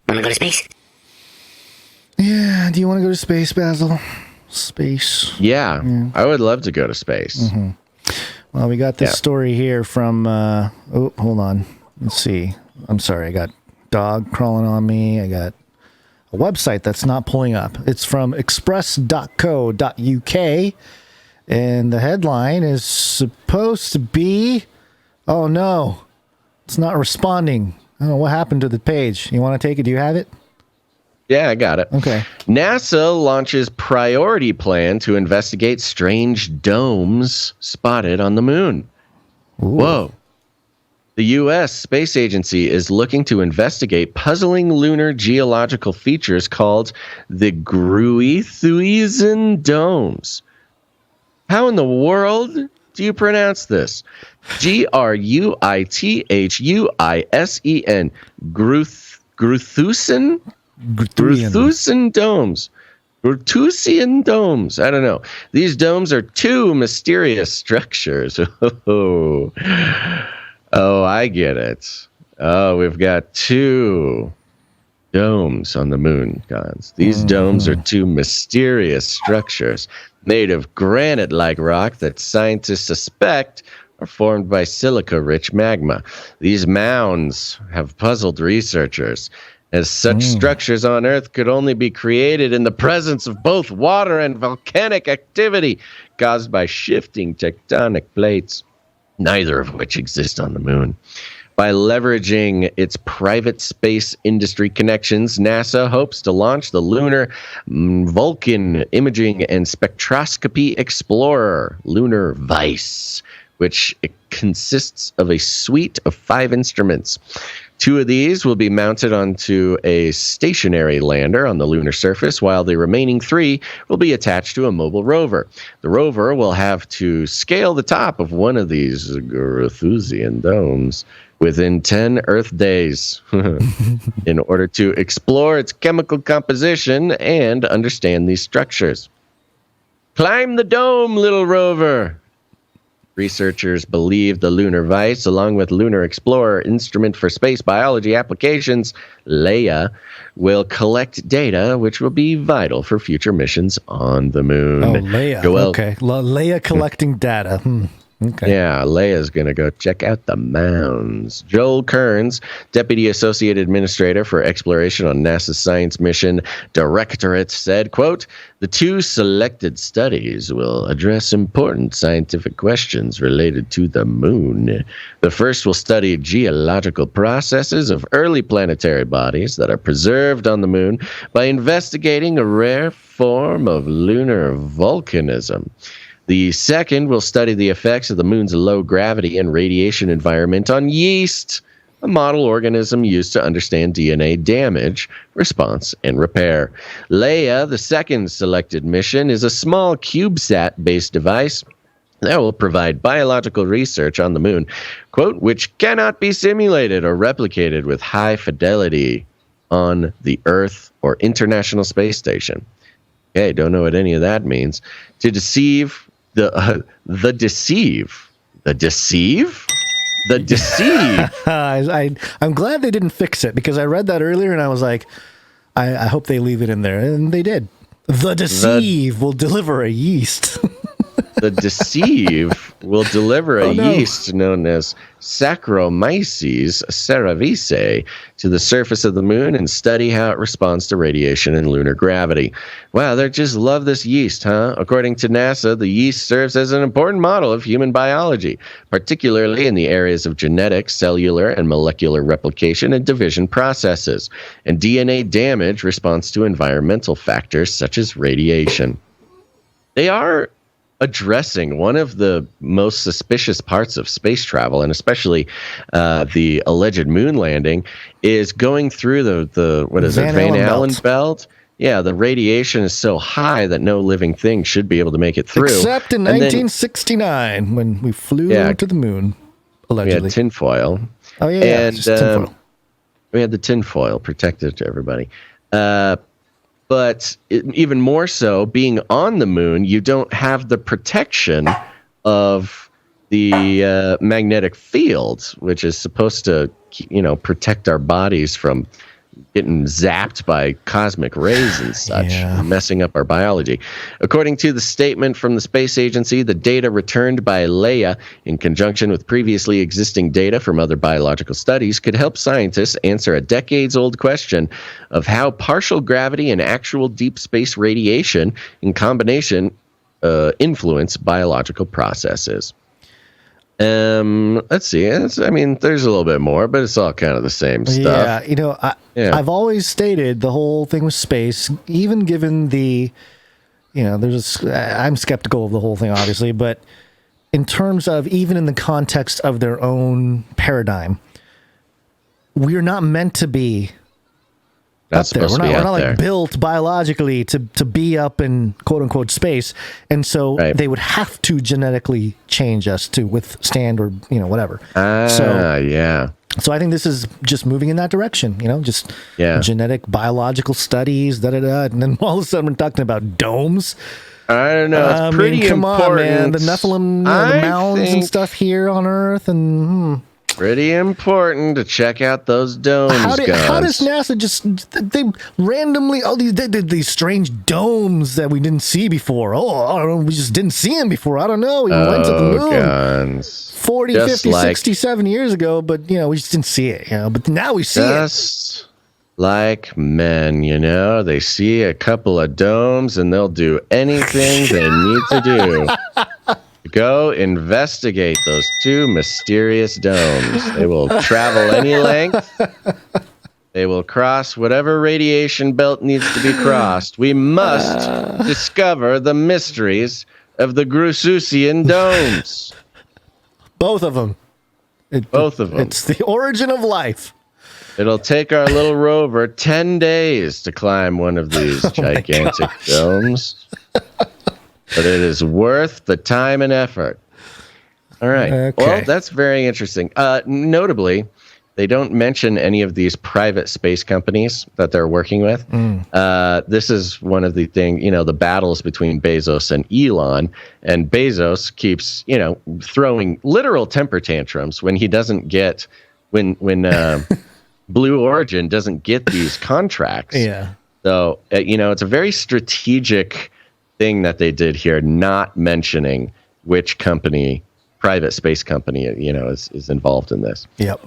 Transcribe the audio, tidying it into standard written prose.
Wanna go to space? Yeah, do you want to go to space, Basil? Space. Yeah, I would love to go to space. Mm-hmm. Well, we got this story here from, hold on. Let's see. I'm sorry, I got dog crawling on me. I got a website that's not pulling up. It's from express.co.uk, and the headline is supposed to be, oh no, it's not responding. I don't know what happened to the page. You want to take it? Do you have it? Yeah, I got it. Okay. NASA launches priority plan to investigate strange domes spotted on the moon. Ooh. Whoa. The U.S. Space Agency is looking to investigate puzzling lunar geological features called the Gruithuisen domes. How in the world do you pronounce this? Gruithuisen. Gruithuisen? Gruithuisen domes. Gruithuisian domes. I don't know. These domes are two mysterious structures. Oh, I get it. Oh, we've got two domes on the moon, guys. These domes are two mysterious structures made of granite-like rock that scientists suspect are formed by silica-rich magma. These mounds have puzzled researchers, as such structures on Earth could only be created in the presence of both water and volcanic activity caused by shifting tectonic plates, neither of which exist on the moon. By leveraging its private space industry connections, NASA hopes to launch the Lunar Vulcan Imaging and Spectroscopy Explorer, Lunar VICE, which consists of a suite of 5 instruments. 2 of these will be mounted onto a stationary lander on the lunar surface, while the remaining 3 will be attached to a mobile rover. The rover will have to scale the top of one of these Gruithuisian domes within 10 Earth days in order to explore its chemical composition and understand these structures. Climb the dome, little rover! Researchers believe the Lunar VICE, along with Lunar Explorer Instrument for Space Biology Applications, LEIA, will collect data which will be vital for future missions on the moon. Oh, LEIA. Okay. LEIA collecting data. Okay. Yeah, Leia's going to go check out the mounds. Joel Kearns, Deputy Associate Administrator for Exploration on NASA's Science Mission Directorate, said, quote, "The 2 selected studies will address important scientific questions related to the moon. The first will study geological processes of early planetary bodies that are preserved on the moon by investigating a rare form of lunar volcanism. The second will study the effects of the moon's low gravity and radiation environment on yeast, a model organism used to understand DNA damage, response, and repair. LEIA, the second selected mission, is a small CubeSat-based device that will provide biological research on the moon, quote, which cannot be simulated or replicated with high fidelity on the Earth or International Space Station." Okay, don't know what any of that means. To deceive... The deceive. I'm glad they didn't fix it, because I read that earlier and I was like, I hope they leave it in there, and they did. The deceive will deliver a yeast. The deceive will deliver a yeast known as Saccharomyces cerevisiae to the surface of the moon and study how it responds to radiation and lunar gravity. Wow, they just love this yeast, huh? According to NASA, the yeast serves as an important model of human biology, particularly in the areas of genetics, cellular and molecular replication and division processes, and DNA damage response to environmental factors such as radiation. They are addressing one of the most suspicious parts of space travel, and especially the alleged moon landing, is going through the Van Allen belt. Yeah, the radiation is so high that no living thing should be able to make it through. Except in 1969, when we flew to the moon, allegedly. We had tinfoil. Oh, yeah, and tinfoil. We had the tinfoil protected to everybody. But even more so, being on the moon, you don't have the protection of the magnetic field, which is supposed to, protect our bodies from getting zapped by cosmic rays and such, messing up our biology. According to the statement from the space agency, the data returned by Leia, in conjunction with previously existing data from other biological studies, could help scientists answer a decades-old question of how partial gravity and actual deep space radiation in combination influence biological processes. Let's see. There's a little bit more, but it's all kind of the same stuff. I've always stated the whole thing with space, even given the, I'm skeptical of the whole thing, obviously, but in terms of even in the context of their own paradigm, we're not meant to be up there. We're not like built biologically to be up in quote unquote space, and so they would have to genetically change us to withstand or whatever. So I think this is just moving in that direction. Genetic biological studies, and then all of a sudden we're talking about domes. I don't know. It's pretty come important. on, man. The Nephilim, the mounds and stuff here on Earth, and. Pretty important to check out those domes. How does NASA they randomly these strange domes that we didn't see before? I don't know, we just didn't see them before. I don't know. We went to the moon guns. 40, just 50, 67 years ago, but we just didn't see it. But now we see it. Just like men, they see a couple of domes and they'll do anything they need to do. Go investigate those two mysterious domes. They will travel any length. They will cross whatever radiation belt needs to be crossed. We must discover the mysteries of the Grususian domes. Both of them. Both of them. It's the origin of life. It'll take our little rover 10 days to climb one of these gigantic domes. But it is worth the time and effort. All right. Okay. Well, that's very interesting. Notably, they don't mention any of these private space companies that they're working with. This is one of the things, the battles between Bezos and Elon. And Bezos keeps, throwing literal temper tantrums when he doesn't get, when Blue Origin doesn't get these contracts. Yeah. So, it's a very strategic thing that they did here, not mentioning which company, private space company, is involved in this. Yep.